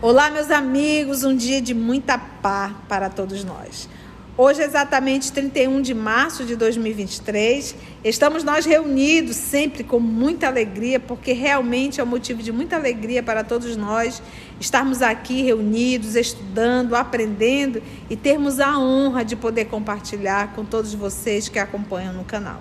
Olá, meus amigos, um dia de muita paz para todos nós. Hoje é exatamente 31 de março de 2023. Estamos nós reunidos sempre com muita alegria, porque realmente é um motivo de muita alegria para todos nós estarmos aqui reunidos, estudando, aprendendo e termos a honra de poder compartilhar com todos vocês que acompanham no canal.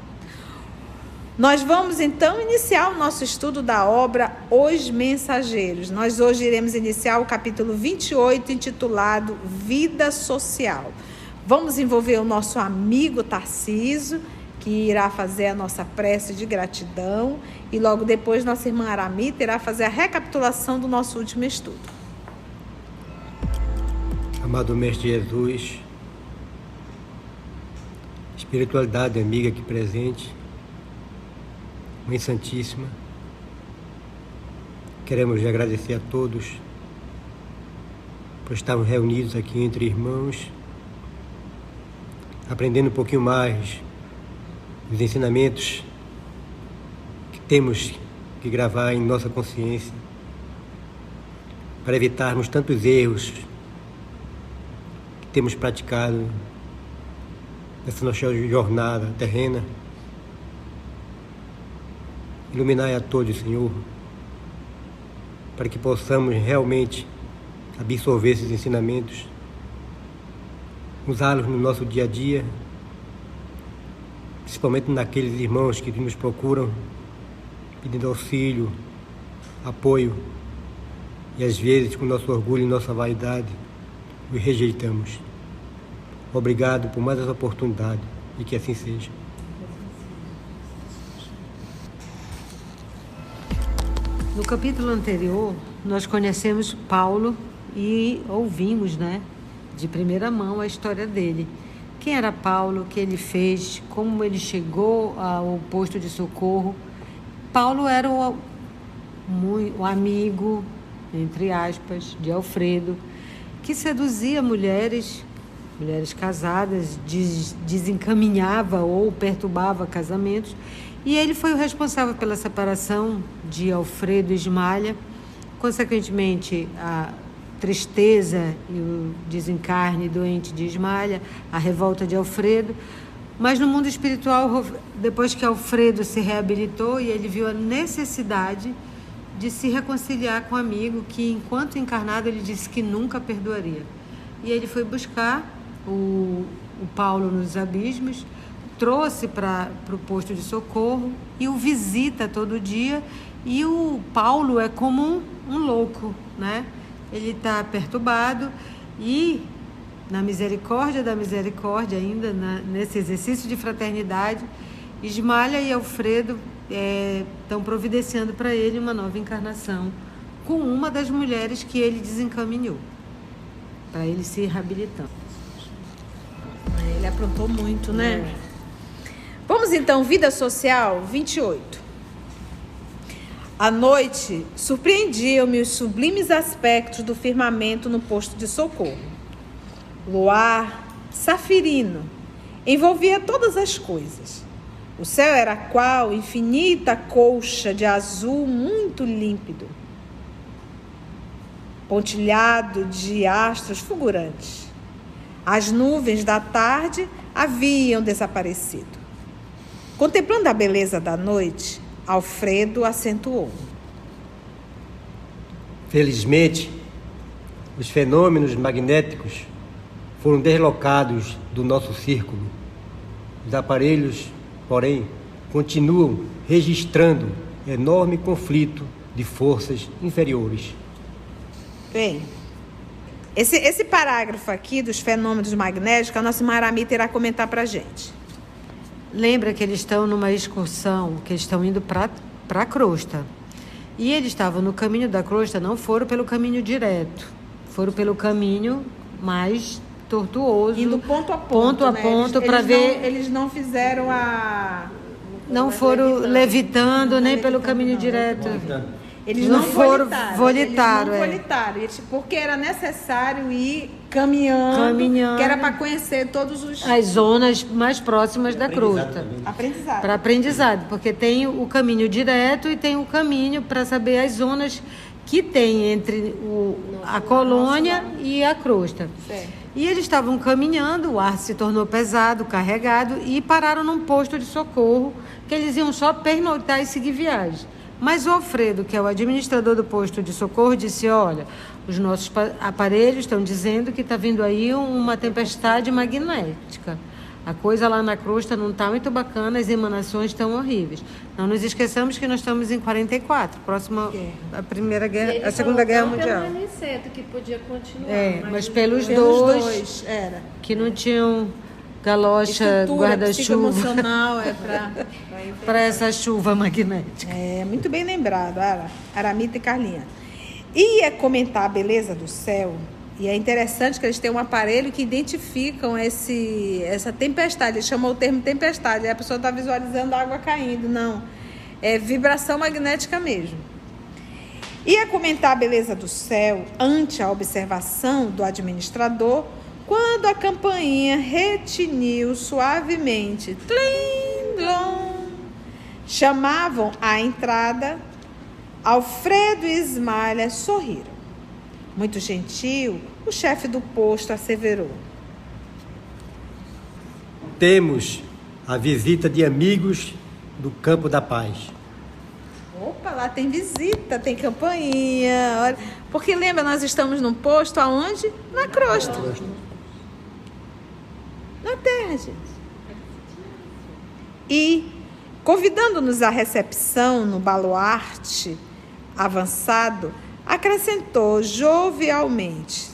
Nós vamos então iniciar o nosso estudo da obra Os Mensageiros. Nós hoje iremos iniciar o capítulo 28, intitulado Vida Social. Vamos envolver o nosso amigo Tarcísio, que irá fazer a nossa prece de gratidão, e logo depois nossa irmã Aramita irá fazer a recapitulação do nosso último estudo. Amado Mestre Jesus, espiritualidade amiga aqui presente, Mãe Santíssima, queremos lhe agradecer a todos por estarmos reunidos aqui entre irmãos, aprendendo um pouquinho mais dos ensinamentos que temos que gravar em nossa consciência para evitarmos tantos erros que temos praticado nessa nossa jornada terrena. Iluminai a todos, Senhor, para que possamos realmente absorver esses ensinamentos, usá-los no nosso dia a dia, principalmente naqueles irmãos que nos procuram, pedindo auxílio, apoio, e às vezes, com nosso orgulho e nossa vaidade, os rejeitamos. Obrigado por mais essa oportunidade, e que assim seja. No capítulo anterior, nós conhecemos Paulo e ouvimos, de primeira mão a história dele. Quem era Paulo, o que ele fez, como ele chegou ao posto de socorro. Paulo era o amigo, entre aspas, de Alfredo, que seduzia mulheres casadas, desencaminhava ou perturbava casamentos. E ele foi o responsável pela separação de Alfredo e Ismalha, consequentemente a tristeza e o desencarne doente de Ismalha, a revolta de Alfredo. Mas no mundo espiritual, depois que Alfredo se reabilitou e ele viu a necessidade de se reconciliar com um amigo que, enquanto encarnado, ele disse que nunca perdoaria. E ele foi buscar o Paulo nos abismos, trouxe para o posto de socorro e o visita todo dia. E o Paulo é como um louco, Ele está perturbado e, na misericórdia da misericórdia, ainda nesse exercício de fraternidade, Ismalha e Alfredo estão providenciando para ele uma nova encarnação com uma das mulheres que ele desencaminhou, para ele se reabilitando. Ele aprontou muito, Vamos então, Vida Social 28. À noite, surpreendiam-me os sublimes aspectos do firmamento no posto de socorro. Luar safirino envolvia todas as coisas. O céu era qual infinita colcha de azul muito límpido, pontilhado de astros fulgurantes. As nuvens da tarde haviam desaparecido. Contemplando a beleza da noite, Alfredo acentuou: Felizmente, os fenômenos magnéticos foram deslocados do nosso círculo. Os aparelhos, porém, continuam registrando enorme conflito de forças inferiores. Bem, esse parágrafo aqui dos fenômenos magnéticos, a nossa irmã Aramita irá comentar para a gente. Lembra que eles estão numa excursão, que eles estão indo para a crosta. E eles estavam no caminho da crosta, não foram pelo caminho direto, foram pelo caminho mais tortuoso. Indo ponto a ponto, para ver... Eles não fizeram Não foram levitando, nem pelo caminho direto. Eles não foram volitaram. Porque era necessário ir caminhando. Que era para conhecer todos as zonas mais próximas da crosta. Aprendizado. Para aprendizado, porque tem o caminho direto e tem o caminho para saber as zonas que tem entre a colônia e a crosta. Certo. E eles estavam caminhando, o ar se tornou pesado, carregado, e pararam num posto de socorro, que eles iam só pernoitar e seguir viagem. Mas o Alfredo, que é o administrador do posto de socorro, disse: olha, os nossos aparelhos estão dizendo que está vindo aí uma tempestade magnética. A coisa lá na crosta não está muito bacana, as emanações estão horríveis. Não nos esqueçamos que nós estamos em 44, próxima à Primeira Guerra, a Segunda Guerra Mundial. Pelo Aniceto, que podia continuar. Mas pelos Pelos dois era. que não tinham galocha, guarda-chuva emocional para essa chuva magnética. Muito bem lembrado, Aramita e Carlinha. Ia comentar a beleza do céu, e é interessante que eles têm um aparelho que identificam essa tempestade. Ele chamou o termo tempestade, aí a pessoa está visualizando a água caindo. Não, é vibração magnética mesmo. Ia comentar a beleza do céu ante a observação do administrador, quando a campainha retiniu suavemente. Tlim, blom. Chamavam à entrada. Alfredo e Ismália sorriram. Muito gentil, o chefe do posto asseverou: temos a visita de amigos do Campo da Paz. Opa, lá tem visita, tem campainha. Olha. Porque lembra, nós estamos num posto aonde? Na crosta. Na terra, gente. E, convidando-nos à recepção no baluarte avançado, acrescentou jovialmente: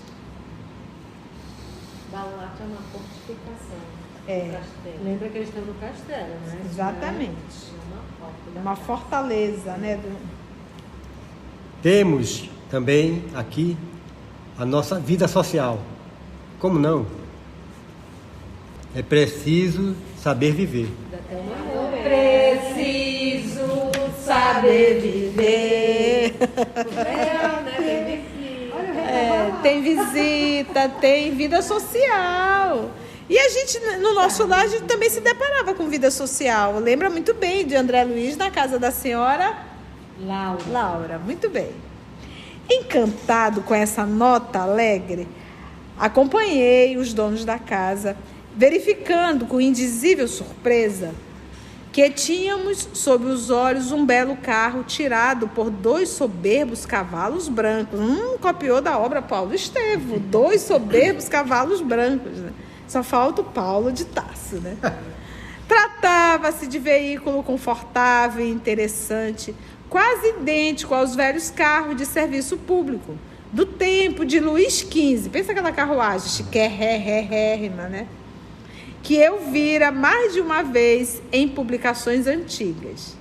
Baluarte é uma fortificação. Lembra que eles estão no castelo, né? Exatamente. Uma fortaleza, né? Temos também aqui a nossa vida social. Como não? É preciso saber viver. Preciso saber viver. Tem visita, tem vida social. E a gente, no nosso lar, a gente também se deparava com vida social. Lembra muito bem de André Luiz na casa da senhora Laura. Muito bem. Encantado com essa nota alegre, acompanhei os donos da casa, verificando com indizível surpresa que tínhamos sob os olhos um belo carro tirado por 2 soberbos cavalos brancos. Copiou da obra Paulo Estevo. 2 soberbos cavalos brancos, né? Só falta o Paulo de Tarso, né? Tratava-se de veículo confortável e interessante, quase idêntico aos velhos carros de serviço público do tempo de Luís XV. Pensa aquela carruagem chiquérrima, né? Que eu vira mais de uma vez em publicações antigas.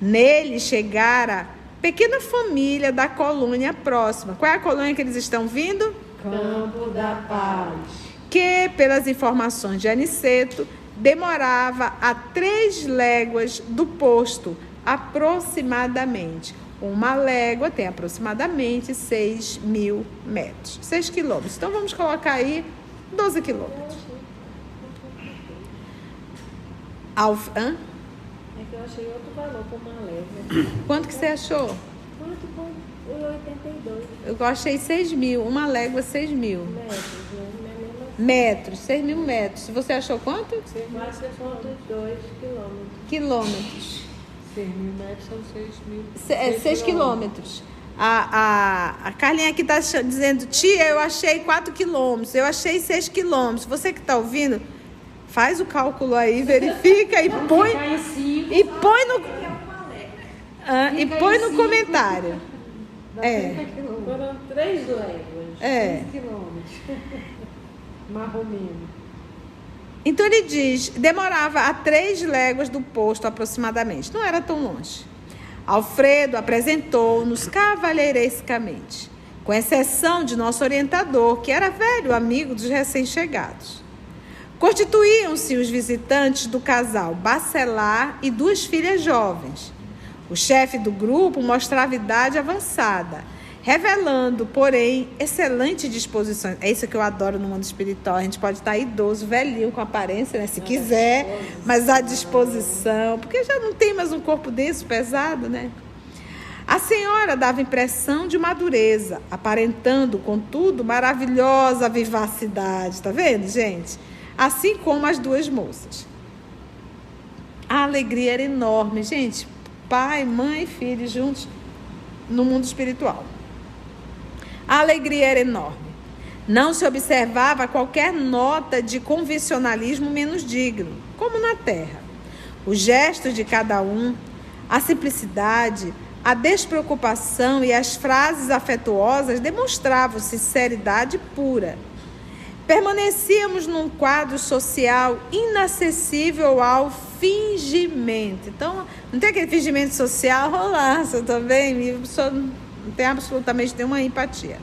Nele chegara pequena família da colônia próxima. Qual é a colônia que eles estão vindo? Campo da Paz. Que, pelas informações de Aniceto, demorava a 3 léguas do posto, aproximadamente. Uma légua tem aproximadamente 6.000 metros. 6 quilômetros. Então, vamos colocar aí 12 quilômetros. É que eu achei outro valor por uma légua. Quanto que você achou? Quanto com 82 Eu achei 6.000. Uma légua, 6.000. metros, né? Metros, 6.000 metros. Você achou quanto? 4,2 quilômetros. Quilômetros. 6.000 metros são 6.000. 6 quilômetros. A Carlinha aqui está dizendo: tia, eu achei 4 quilômetros. Eu achei 6 quilômetros. Você que está ouvindo, faz o cálculo aí, verifica e põe no comentário. Foram 3 léguas. 6 quilômetros. Marromeno. Então ele diz, demorava a 3 léguas do posto aproximadamente. Não era tão longe. Alfredo apresentou-nos cavalheirescamente, com exceção de nosso orientador, que era velho amigo dos recém-chegados. Constituíam-se os visitantes do casal Bacelar e 2 filhas jovens. O chefe do grupo mostrava idade avançada, revelando, porém, excelente disposição. É isso que eu adoro no mundo espiritual. A gente pode estar idoso, velhinho, com aparência, né? Se quiser, mas à disposição. Porque já não tem mais um corpo desse pesado, né? senhora dava impressão de madureza, aparentando, contudo, maravilhosa vivacidade. Tá vendo, gente? Assim como as duas moças. A alegria era enorme, gente. Pai, mãe e filho juntos no mundo espiritual. A alegria era enorme. Não se observava qualquer nota de convencionalismo menos digno, como na terra. Os gestos de cada um, a simplicidade, a despreocupação e as frases afetuosas demonstravam sinceridade pura. Permanecíamos num quadro social inacessível ao fingimento. Então, não tem aquele fingimento social, olá, eu também, não tem absolutamente nenhuma empatia.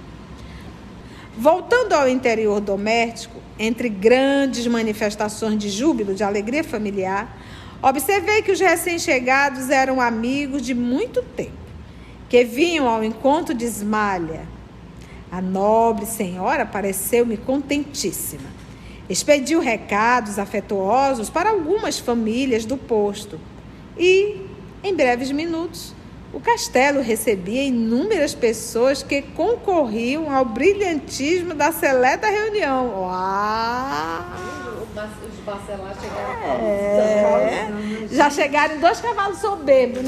Voltando ao interior doméstico, entre grandes manifestações de júbilo, de alegria familiar, observei que os recém-chegados eram amigos de muito tempo, que vinham ao encontro de Ismália. A nobre senhora pareceu-me contentíssima. Expediu recados afetuosos para algumas famílias do posto e, em breves minutos, o castelo recebia inúmeras pessoas que concorriam ao brilhantismo da seleta reunião. Uau! Os Bacelar chegaram já chegaram em 2 cavalos soberbos,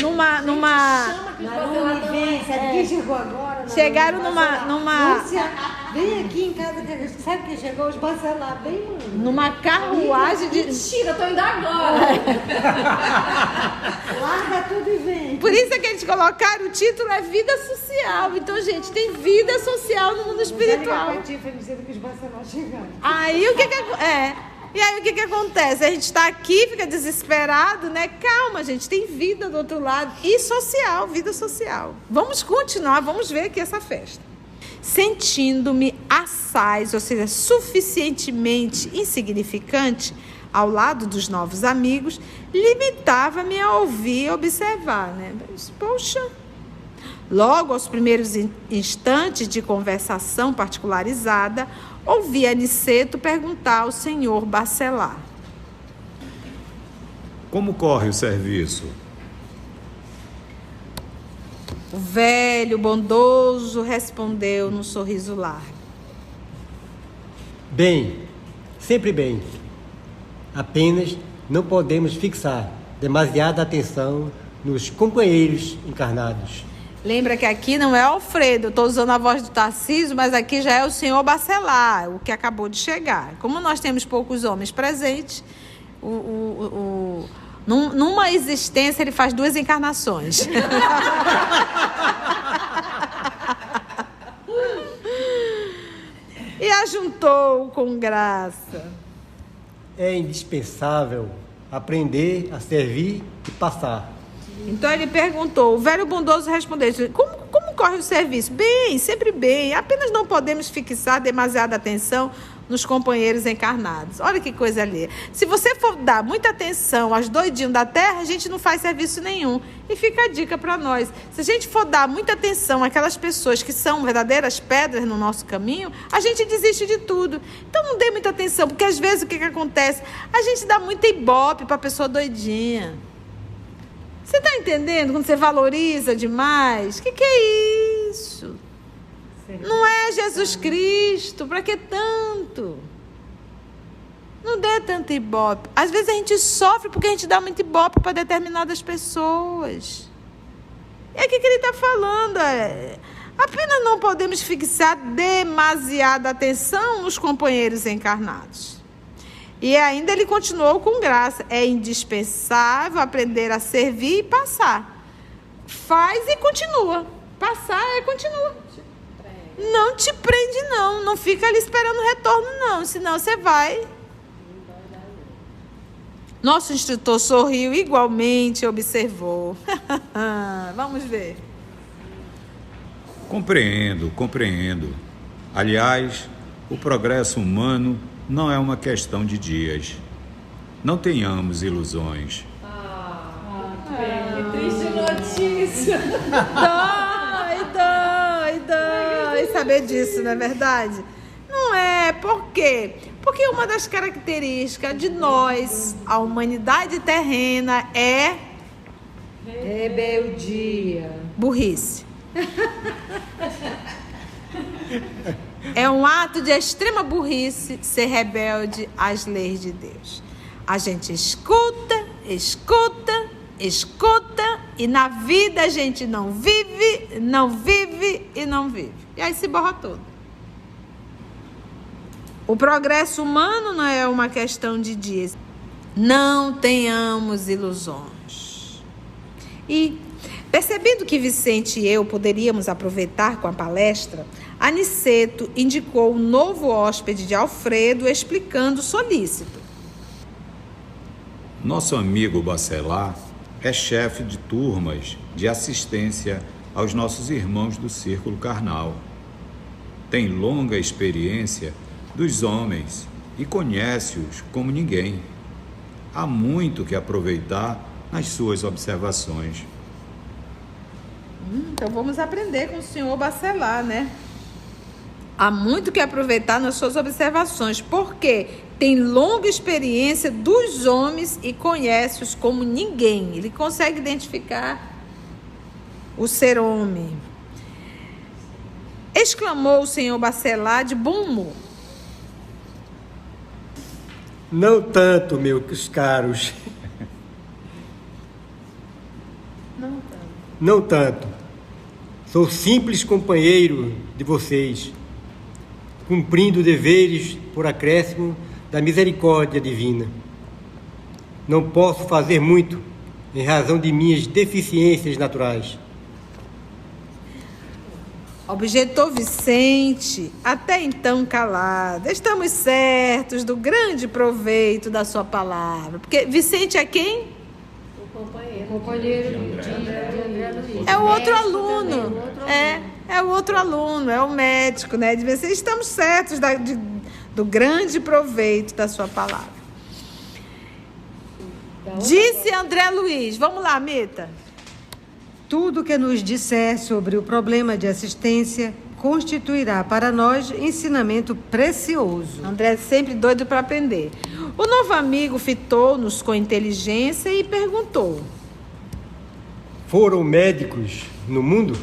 chegou agora? Chegaram numa Lúcia, vem aqui em casa, sabe quem chegou? Os Bacelar, bem numa carruagem de... Mentira, tô indo agora. Larga tudo e vem. Por isso é que eles colocaram, o título é Vida Social. Então, gente, tem vida social no mundo espiritual. Aí o que acontece? A gente está aqui, fica desesperado, né? Calma, gente, tem vida do outro lado. E social, vida social. Vamos continuar, vamos ver aqui essa festa. Sentindo-me assaz, ou seja, suficientemente insignificante ao lado dos novos amigos, limitava-me a ouvir e observar, né? Mas, poxa, logo aos primeiros instantes de conversação particularizada, ouvi Aniceto perguntar ao senhor Bacelar: como corre o serviço? O velho, bondoso, respondeu num sorriso largo: Bem, sempre bem. Apenas não podemos fixar demasiada atenção nos companheiros encarnados. Lembra que aqui não é Alfredo, eu estou usando a voz do Tarcísio, mas aqui já é o senhor Bacelar, o que acabou de chegar. Como nós temos poucos homens presentes, numa existência ele faz 2 encarnações. E ajuntou com graça: É indispensável aprender a servir e passar. Então ele perguntou, o velho bondoso respondeu: como corre o serviço? Bem, sempre bem, apenas não podemos fixar demasiada atenção nos companheiros encarnados. Olha que coisa ali. Se você for dar muita atenção aos doidinhos da terra, a gente não faz serviço nenhum. E fica a dica para nós: se a gente for dar muita atenção àquelas pessoas que são verdadeiras pedras no nosso caminho, a gente desiste de tudo. Então não dê muita atenção, porque às vezes o que acontece? A gente dá muita ibope para a pessoa doidinha. Você está entendendo? Quando você valoriza demais, o que é isso? Não é Jesus Cristo, para que tanto? Não dê tanto ibope. Às vezes a gente sofre porque a gente dá muito ibope para determinadas pessoas. É o que ele está falando. Apenas não podemos fixar demasiada atenção nos companheiros encarnados. E ainda ele continuou com graça: é indispensável aprender a servir e passar. Faz e continua. Passar continua. Não te prende, não. Não fica ali esperando o retorno, não. Senão você vai. Nosso instrutor sorriu igualmente e observou. Vamos ver. Compreendo. Aliás, o progresso humano não é uma questão de dias. Não tenhamos ilusões. Que triste notícia. Doido. Saber disso, não é verdade? Não é. Por quê? Porque uma das características de nós, a humanidade terrena, é rebeldia, burrice. É um ato de extrema burrice ser rebelde às leis de Deus. A gente escuta, escuta, escuta e na vida a gente não vive, não vive e não vive. E aí se borra tudo. O progresso humano não é uma questão de dias. Não tenhamos ilusões. E, percebendo que Vicente e eu poderíamos aproveitar com a palestra, Aniceto indicou o novo hóspede de Alfredo, explicando solícito. Nosso amigo Bacelar é chefe de turmas de assistência aos nossos irmãos do círculo carnal. Tem longa experiência dos homens e conhece-os como ninguém. Há muito que aproveitar nas suas observações. Então vamos aprender com o senhor Bacelar, né? Há muito que aproveitar nas suas observações, porque tem longa experiência dos homens e conhece-os como ninguém. Ele consegue identificar o ser homem. Exclamou o senhor Bacelar de bom humor. Não tanto, meus caros. Não tanto. Sou simples companheiro de vocês, cumprindo deveres por acréscimo da misericórdia divina. Não posso fazer muito em razão de minhas deficiências naturais. Objetou Vicente, até então calado. Estamos certos do grande proveito da sua palavra. Porque Vicente é quem? O companheiro de André Luiz. É o outro aluno. É o outro aluno, é o médico, né? De Vicente. Estamos certos do grande proveito da sua palavra. Disse André Luiz. Vamos lá, Mita. Tudo que nos disser sobre o problema de assistência constituirá para nós ensinamento precioso. André sempre doido para aprender. O novo amigo fitou-nos com inteligência e perguntou. Foram médicos no mundo?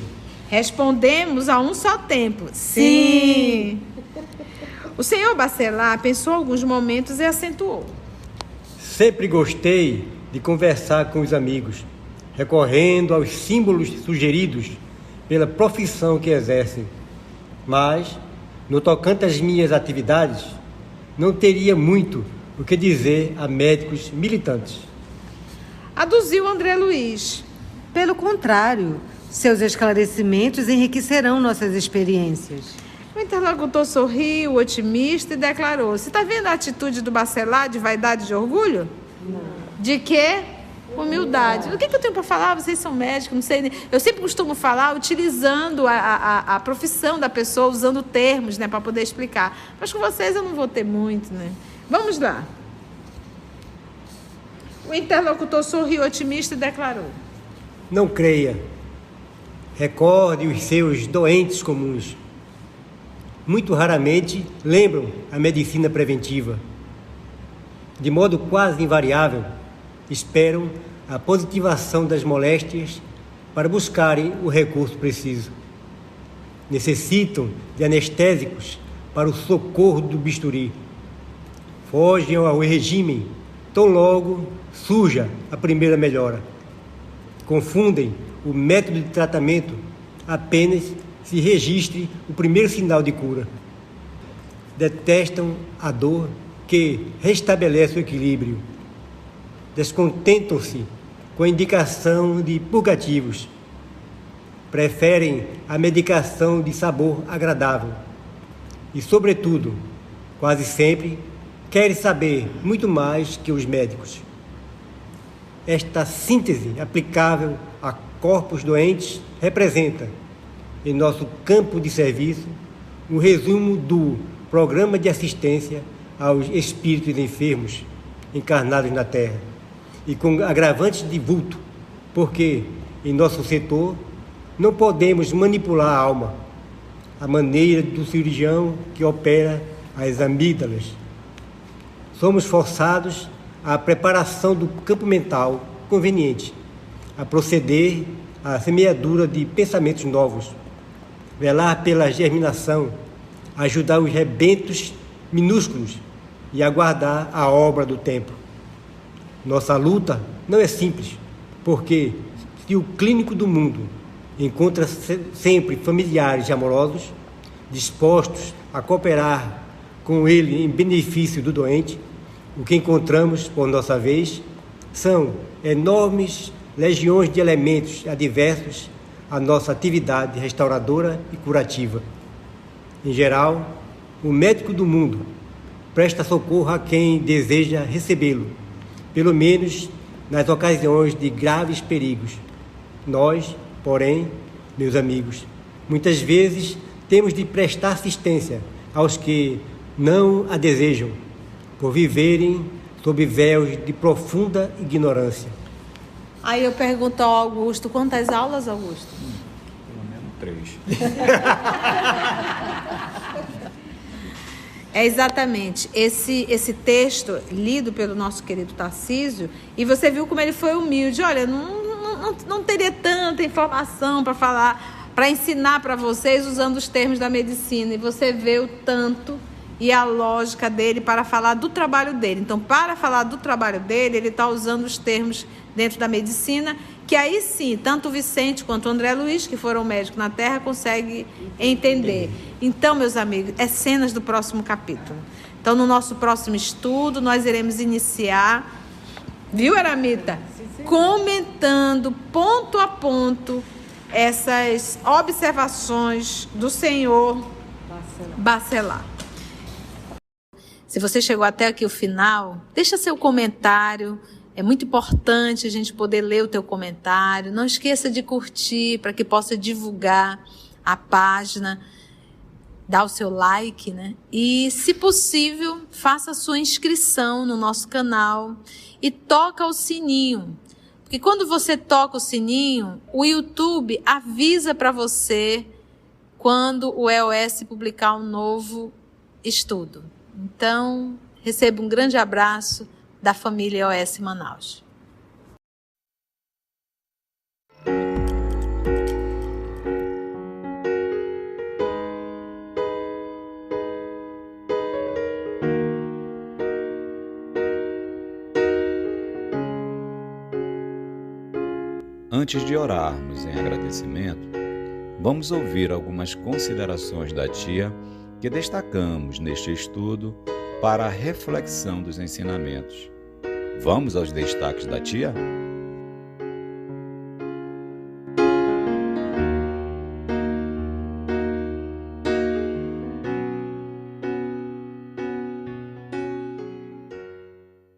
Respondemos a um só tempo. Sim. O senhor Bacelar pensou alguns momentos e acentuou. Sempre gostei de conversar com os amigos, recorrendo aos símbolos sugeridos pela profissão que exercem. Mas, no tocante às minhas atividades, não teria muito o que dizer a médicos militantes. Aduziu André Luiz. Pelo contrário, seus esclarecimentos enriquecerão nossas experiências. O interlocutor sorriu, otimista, e declarou: você está vendo a atitude do Bacelar de vaidade e de orgulho? Não. De quê? Humildade. O que eu tenho para falar? Vocês são médicos, não sei. Eu sempre costumo falar utilizando a profissão da pessoa, usando termos, né, para poder explicar. Mas com vocês eu não vou ter muito, né? Vamos lá. O interlocutor sorriu, otimista, e declarou: não creia. Recorde os seus doentes comuns. Muito raramente lembram a medicina preventiva. De modo quase invariável, esperam a positivação das moléstias para buscarem o recurso preciso. Necessitam de anestésicos para o socorro do bisturi. Fogem ao regime tão logo surja a primeira melhora. Confundem o método de tratamento apenas se registre o primeiro sinal de cura. Detestam a dor que restabelece o equilíbrio. Descontentam-se com a indicação de purgativos. Preferem a medicação de sabor agradável. E, sobretudo, quase sempre, querem saber muito mais que os médicos. Esta síntese aplicável a corpos doentes representa, em nosso campo de serviço, um resumo do programa de assistência aos espíritos enfermos encarnados na Terra, e com agravantes de vulto, porque, em nosso setor, não podemos manipular a alma, à maneira do cirurgião que opera as amígdalas. Somos forçados à preparação do campo mental conveniente, a proceder a semeadura de pensamentos novos, velar pela germinação, ajudar os rebentos minúsculos e aguardar a obra do tempo. Nossa luta não é simples, porque se o clínico do mundo encontra sempre familiares e amorosos, dispostos a cooperar com ele em benefício do doente, o que encontramos, por nossa vez, são enormes legiões de elementos adversos à nossa atividade restauradora e curativa. Em geral, o médico do mundo presta socorro a quem deseja recebê-lo, pelo menos nas ocasiões de graves perigos. Nós, porém, meus amigos, muitas vezes temos de prestar assistência aos que não a desejam, por viverem sob véus de profunda ignorância. Aí eu pergunto ao Augusto, quantas aulas, Augusto? Pelo menos 3. É exatamente esse texto lido pelo nosso querido Tarcísio, e você viu como ele foi humilde. Olha, não teria tanta informação para falar, para ensinar para vocês usando os termos da medicina, e você vê o tanto e a lógica dele para falar do trabalho dele. Então, para falar do trabalho dele, ele está usando os termos dentro da medicina, que aí sim, tanto o Vicente quanto o André Luiz, que foram médicos na Terra, conseguem entender. Então, meus amigos, é cenas do próximo capítulo. Então, no nosso próximo estudo, nós iremos iniciar, viu, Aramita? Comentando ponto a ponto essas observações do senhor Bacelar. Se você chegou até aqui o final, deixa seu comentário. É muito importante a gente poder ler o teu comentário. Não esqueça de curtir para que possa divulgar a página, dar o seu like, né? E, se possível, faça a sua inscrição no nosso canal e toca o sininho. Porque quando você toca o sininho, o YouTube avisa para você quando o EOS publicar um novo estudo. Então, receba um grande abraço da família EOS Manaus. Antes de orarmos em agradecimento, vamos ouvir algumas considerações da tia que destacamos neste estudo para a reflexão dos ensinamentos. Vamos aos destaques da tia?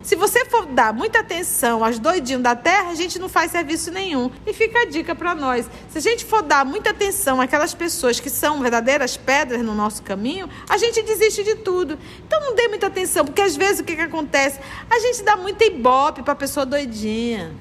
Se você for dar muita atenção aos doidinhos da terra, a gente não faz serviço nenhum. E fica a dica para nós. Se a gente for dar muita atenção àquelas pessoas que são verdadeiras pedras no nosso caminho, a gente desiste de tudo. Então não dê muita atenção, porque às vezes o que acontece? A gente dá muita ibope para a pessoa doidinha.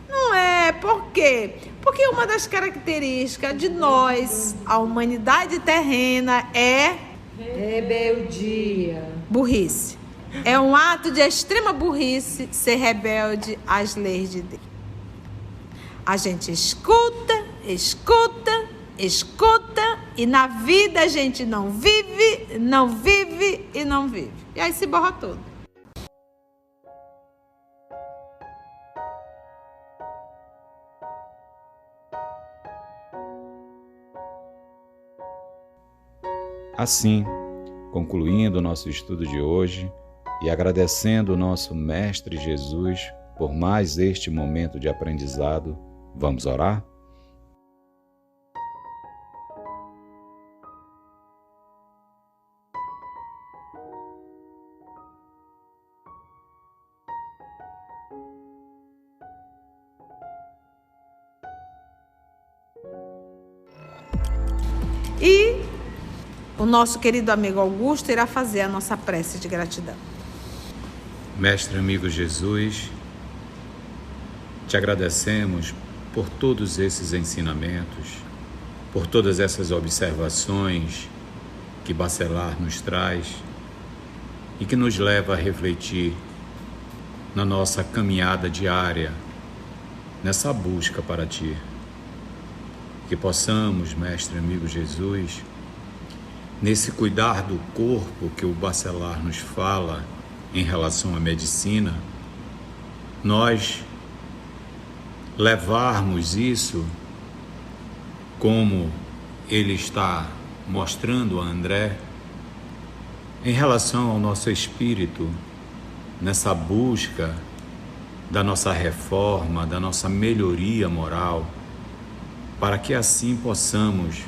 Não é? Por quê? Porque uma das características de nós, a humanidade terrena, é rebeldia, burrice. É um ato de extrema burrice ser rebelde às leis de Deus. A gente escuta, escuta, escuta, e na vida a gente não vive, não vive e não vive. E aí se borra tudo. Assim, concluindo o nosso estudo de hoje, e agradecendo o nosso Mestre Jesus por mais este momento de aprendizado, vamos orar? E o nosso querido amigo Augusto irá fazer a nossa prece de gratidão. Mestre amigo Jesus, te agradecemos por todos esses ensinamentos, por todas essas observações que Bacelar nos traz e que nos leva a refletir na nossa caminhada diária nessa busca para Ti. Que possamos, Mestre amigo Jesus, nesse cuidar do corpo que o Bacelar nos fala em relação à medicina, nós levarmos isso como ele está mostrando a André em relação ao nosso espírito, nessa busca da nossa reforma, da nossa melhoria moral, para que assim possamos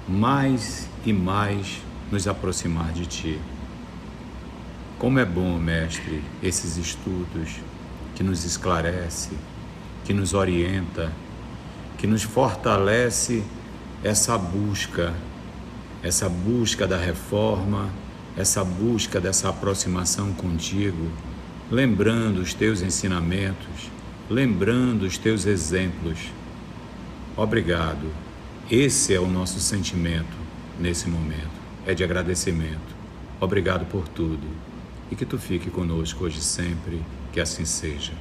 mais e mais nos aproximar de Ti. Como é bom, Mestre, esses estudos que nos esclarece, que nos orienta, que nos fortalece essa busca da reforma, essa busca dessa aproximação contigo, lembrando os Teus ensinamentos, lembrando os Teus exemplos. Obrigado. Esse é o nosso sentimento nesse momento, é de agradecimento. Obrigado por tudo e que Tu fique conosco hoje e sempre, que assim seja.